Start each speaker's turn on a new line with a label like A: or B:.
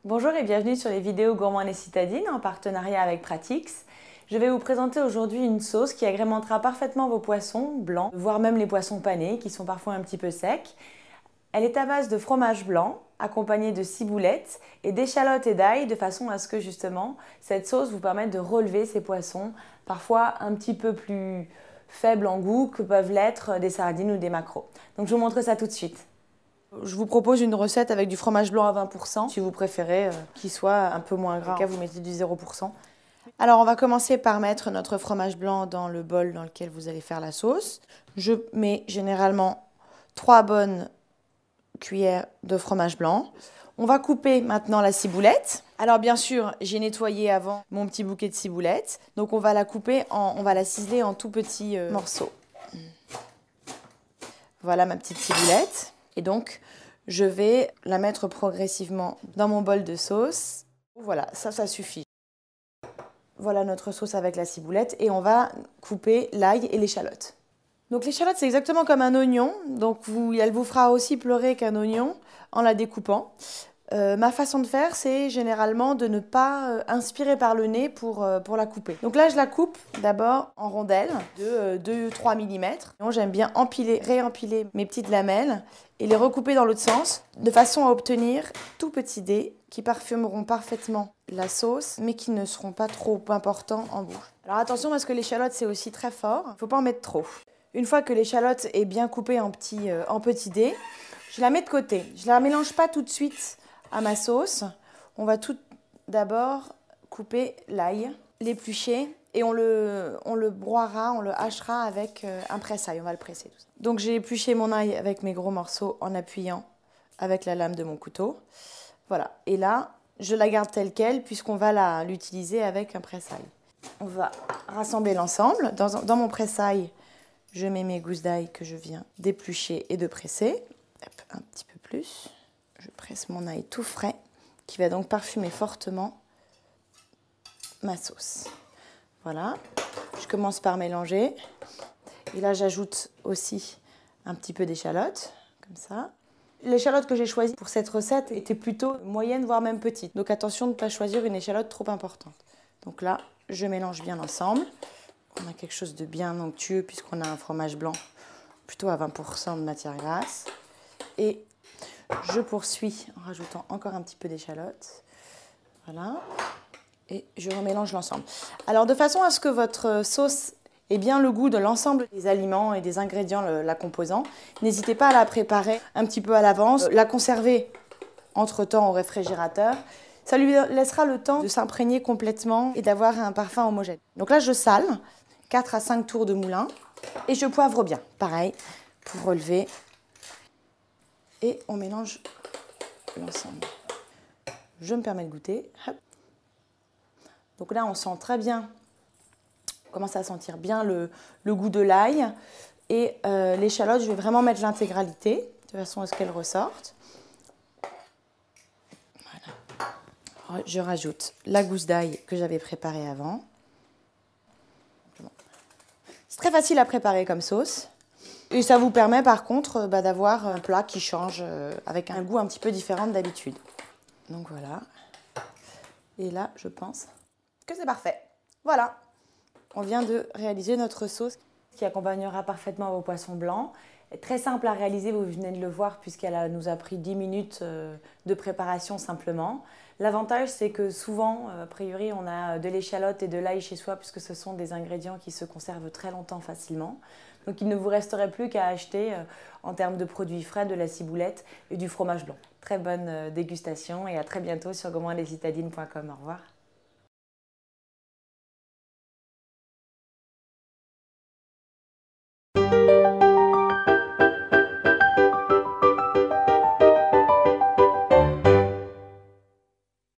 A: Bonjour et bienvenue sur les vidéos Gourmands et Citadines en partenariat avec Pratix. Je vais vous présenter aujourd'hui une sauce qui agrémentera parfaitement vos poissons blancs, voire même les poissons panés qui sont parfois un petit peu secs. Elle est à base de fromage blanc accompagné de ciboulettes et d'échalotes et d'ail de façon à ce que justement cette sauce vous permette de relever ces poissons parfois un petit peu plus faibles en goût que peuvent l'être des sardines ou des maquereaux. Donc je vous montre ça tout de suite. Je vous propose une recette avec du fromage blanc à 20%, si vous préférez qu'il soit un peu moins gras. En tout cas, vous mettez du 0%. Alors, on va commencer par mettre notre fromage blanc dans le bol dans lequel vous allez faire la sauce. Je mets généralement 3 bonnes cuillères de fromage blanc. On va couper maintenant la ciboulette. Alors bien sûr, j'ai nettoyé avant mon petit bouquet de ciboulettes. Donc on va la couper, on va la ciseler en tout petits morceaux. Voilà ma petite ciboulette. Et donc, je vais la mettre progressivement dans mon bol de sauce. Voilà, ça suffit. Voilà notre sauce avec la ciboulette et on va couper l'ail et l'échalote. Donc l'échalote, c'est exactement comme un oignon. Donc elle vous fera aussi pleurer qu'un oignon en la découpant. Ma façon de faire, c'est généralement de ne pas inspirer par le nez pour la couper. Donc là, je la coupe d'abord en rondelles de 2-3 mm. J'aime bien réempiler mes petites lamelles et les recouper dans l'autre sens, de façon à obtenir tout petits dés qui parfumeront parfaitement la sauce, mais qui ne seront pas trop importants en bouche. Alors attention, parce que l'échalote, c'est aussi très fort. Il ne faut pas en mettre trop. Une fois que l'échalote est bien coupée en petits dés, je la mets de côté. Je ne la mélange pas tout de suite à ma sauce. On va tout d'abord couper l'ail, l'éplucher et on le broiera, on le hachera avec un presse-ail. On va le presser tout ça. Donc j'ai épluché mon ail avec mes gros morceaux en appuyant avec la lame de mon couteau. Voilà. Et là, je la garde telle quelle puisqu'on va l'utiliser avec un presse-ail. On va rassembler l'ensemble. Dans mon presse-ail, je mets mes gousses d'ail que je viens d'éplucher et de presser. Hop, un petit peu plus. Je presse mon ail tout frais, qui va donc parfumer fortement ma sauce. Voilà, je commence par mélanger. Et là, j'ajoute aussi un petit peu d'échalote, comme ça. L'échalote que j'ai choisie pour cette recette était plutôt moyenne, voire même petite. Donc attention de ne pas choisir une échalote trop importante. Donc là, je mélange bien ensemble. On a quelque chose de bien onctueux puisqu'on a un fromage blanc plutôt à 20% de matière grasse. Et je poursuis en rajoutant encore un petit peu d'échalote. Voilà. Et je remélange l'ensemble. Alors, de façon à ce que votre sauce ait bien le goût de l'ensemble des aliments et des ingrédients la composant, n'hésitez pas à la préparer un petit peu à l'avance, la conserver entre-temps au réfrigérateur. Ça lui laissera le temps de s'imprégner complètement et d'avoir un parfum homogène. Donc là, je sale 4 à 5 tours de moulin et je poivre bien. Pareil, pour relever. Et on mélange l'ensemble. Je me permets de goûter. Hop. Donc là, on sent très bien, on commence à sentir bien le goût de l'ail. Et l'échalote, je vais vraiment mettre l'intégralité, de façon à ce qu'elle ressorte. Voilà. Je rajoute la gousse d'ail que j'avais préparée avant. C'est très facile à préparer comme sauce. Et ça vous permet par contre d'avoir un plat qui change avec un goût un petit peu différent d'habitude. Donc voilà. Et là, je pense que c'est parfait. Voilà. On vient de réaliser notre sauce qui accompagnera parfaitement vos poissons blancs. Très simple à réaliser, vous venez de le voir puisqu'elle nous a pris 10 minutes de préparation simplement. L'avantage, c'est que souvent, a priori, on a de l'échalote et de l'ail chez soi puisque ce sont des ingrédients qui se conservent très longtemps facilement. Donc il ne vous resterait plus qu'à acheter en termes de produits frais de la ciboulette et du fromage blanc. Très bonne dégustation et à très bientôt sur gourmandescitadines.com. Au revoir.